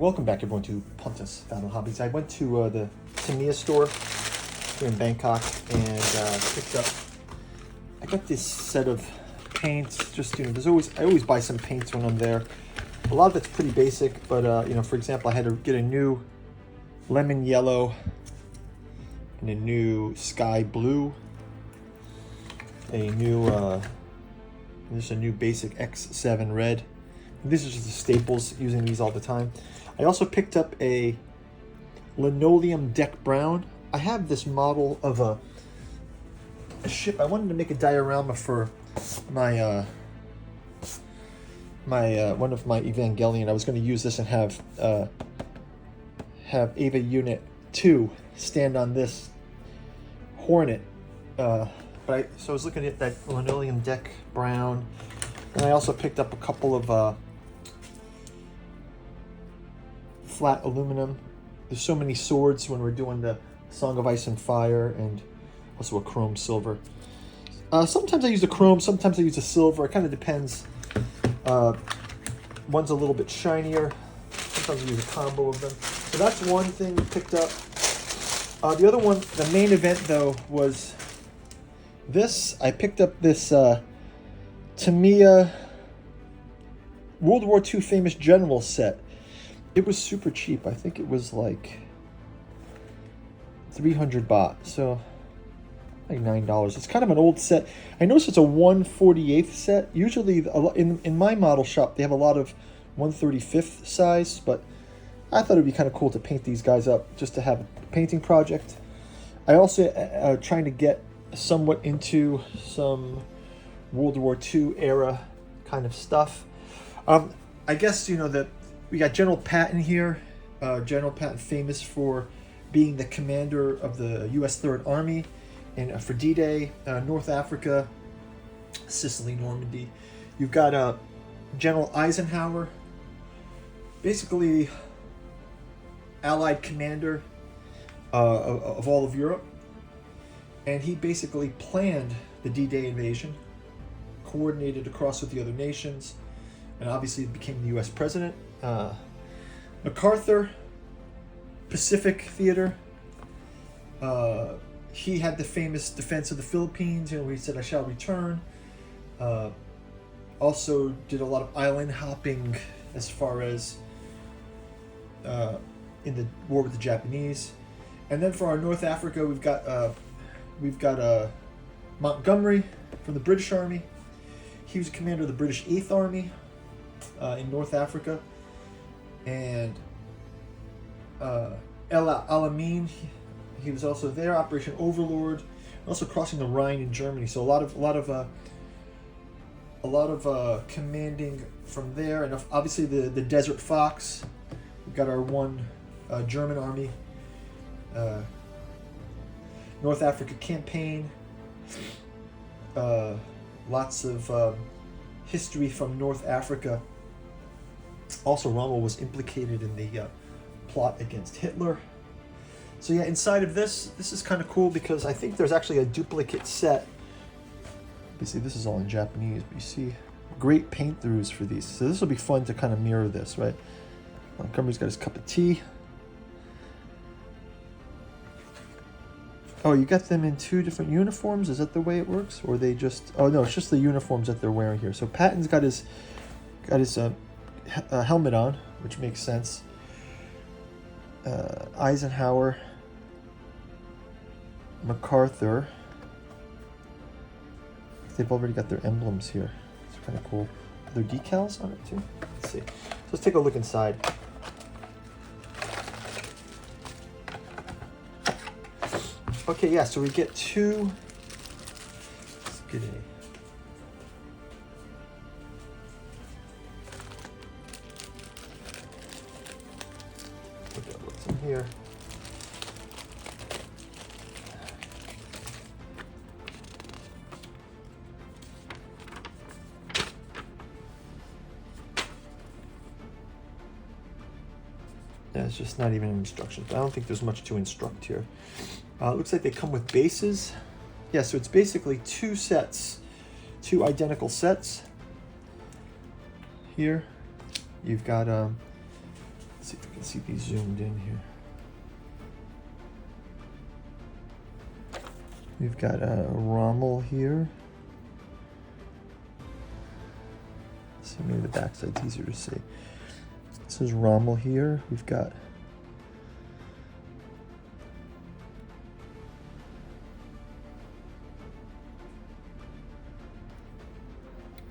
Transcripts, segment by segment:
Welcome back everyone to Pontus Battle Hobbies. I went to the Tamiya store here in Bangkok and picked up, I got this set of paints. Just, you know, I always buy some paints when I'm there. A lot of it's pretty basic, but you know, for example, I had to get a new lemon yellow and a new sky blue, there's a new basic X7 red. These are just the staples, using these all the time. I also picked up a linoleum deck brown. I have this model of a ship. I wanted to make a diorama for my one of my Evangelion. I was going to use this and have Ava Unit 2 stand on this Hornet. So I was looking at that linoleum deck brown, and I also picked up a couple of flat aluminum. There's so many swords when we're doing the Song of Ice and Fire, and also a chrome silver. Sometimes I use the chrome, sometimes I use the silver. It kind of depends. One's a little bit shinier. Sometimes I use a combo of them. So that's one thing we picked up. The other one, the main event though, was this. I picked up this Tamiya World War II famous general set. It was super cheap. I think it was like 300 baht, so like $9. It's kind of an old set. I noticed it's a 1/48 set. Usually in my model shop they have a lot of 1/35 size, but I thought it'd be kind of cool to paint these guys up, just to have a painting project. I also trying to get somewhat into some World War II era kind of stuff. I guess, you know, that we got General Patton here. General Patton, famous for being the commander of the U.S. Third Army and for D-Day, North Africa, Sicily, Normandy. You've got General Eisenhower, basically Allied commander of all of Europe, and he basically planned the D-Day invasion, coordinated across with the other nations, and obviously became the U.S. president. MacArthur, Pacific Theater. He had the famous defense of the Philippines, you know, where he said, "I shall return." Also did a lot of island hopping as far as in the war with the Japanese. And then for our North Africa, we've got Montgomery from the British Army. He was commander of the British 8th Army in North Africa. And El Alamein, he was also there. Operation Overlord, also crossing the Rhine in Germany. So a lot of commanding from there, and obviously the Desert Fox. We've got our one German army, North Africa campaign. Lots of history from North Africa. Also, Rommel was implicated in the plot against Hitler. So yeah, inside of this is kind of cool because I think there's actually a duplicate set. You see, this is all in Japanese, but you see great paint throughs for these. So this will be fun to kind of mirror this, right? Montgomery's got his cup of tea. Oh, you got them in 2 different uniforms? Is that the way it works? Or they just... Oh no, it's just the uniforms that they're wearing here. So Patton's got his helmet on, which makes sense. Eisenhower, MacArthur. They've already got their emblems here. It's kind of cool. Are there decals on it too? Let's see. So let's take a look inside. Okay, yeah, so we get 2. Let's get a... What's in here? Yeah, it's just not even instructions. I don't think there's much to instruct here. Looks like they come with bases. Yeah, so it's basically 2 sets, 2 identical sets. Here, you've got see if we can see these zoomed in here. We've got Rommel here. Let's see, maybe the backside's easier to see. This is Rommel here. We've got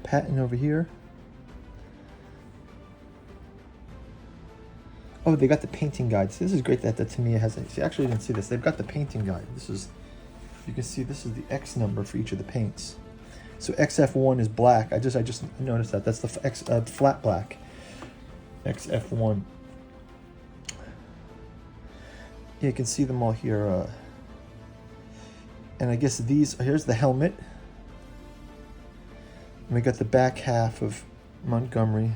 Patton over here. Oh, they got the painting guide. See, this is great that the Tamiya has it. See, actually, I didn't see this. They've got the painting guide. This is, you can see this is the X number for each of the paints. So XF1 is black. I just noticed that. That's the X flat black. XF1. Yeah, you can see them all here. And I guess these, here's the helmet. And we got the back half of Montgomery.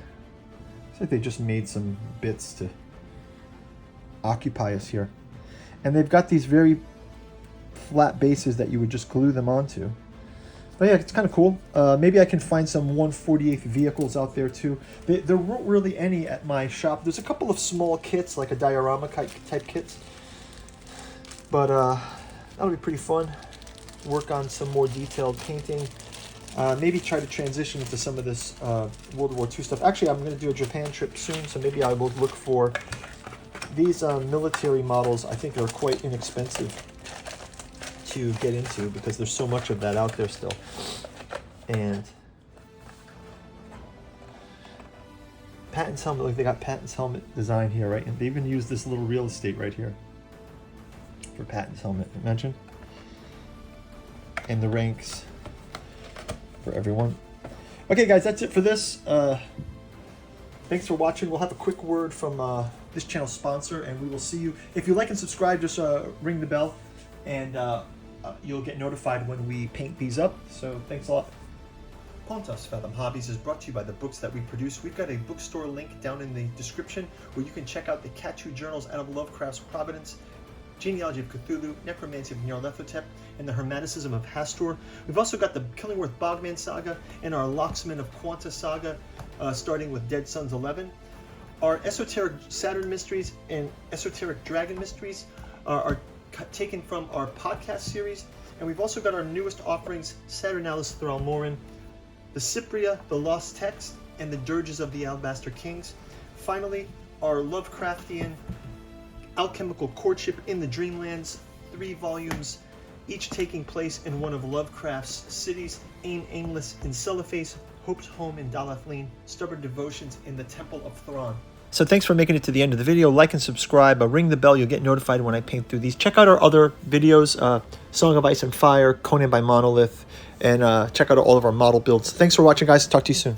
Looks like they just made some bits to occupy us here. And they've got these very flat bases that you would just glue them onto. But yeah, it's kind of cool. Maybe I can find some 1/48 vehicles out there too. There weren't really any at my shop. There's a couple of small kits, like a diorama type kits. But that'll be pretty fun. Work on some more detailed painting. Maybe try to transition into some of this World War II stuff. Actually, I'm going to do a Japan trip soon, so maybe I will look for these military models. I think are quite inexpensive to get into because there's so much of that out there still. And Patton's helmet, like they got Patton's helmet design here, right? And they even use this little real estate right here for Patton's helmet. Imagine. And the ranks for everyone. Okay, guys, that's it for this. Thanks for watching. We'll have a quick word from this channel sponsor, and we will see you. If you like and subscribe, just ring the bell, and you'll get notified when we paint these up. So thanks a lot. Pontus Fathom Hobbies is brought to you by the books that we produce. We've got a bookstore link down in the description where you can check out the Catu journals out of Lovecraft's Providence, Genealogy of Cthulhu, Necromancy of Nyarlathotep, and the Hermeticism of Hastur. We've also got the Killingworth Bogman saga and our Locksman of Quanta saga, starting with Dead Sons 11. Our Esoteric Saturn Mysteries and Esoteric Dragon Mysteries are taken from our podcast series. And we've also got our newest offerings, Saturnalis Thralmorin, the Cypria, the Lost Text, and the Dirges of the Alabaster Kings. Finally, our Lovecraftian Alchemical Courtship in the Dreamlands, 3 volumes, each taking place in one of Lovecraft's cities: Ain Aimless in Cellophase, Hope's Home in Dalathleen, Stubborn Devotions in the Temple of Thrawn. So thanks for making it to the end of the video. Like and subscribe. Ring the bell. You'll get notified when I paint through these. Check out our other videos, Song of Ice and Fire, Conan by Monolith, and check out all of our model builds. Thanks for watching, guys. Talk to you soon.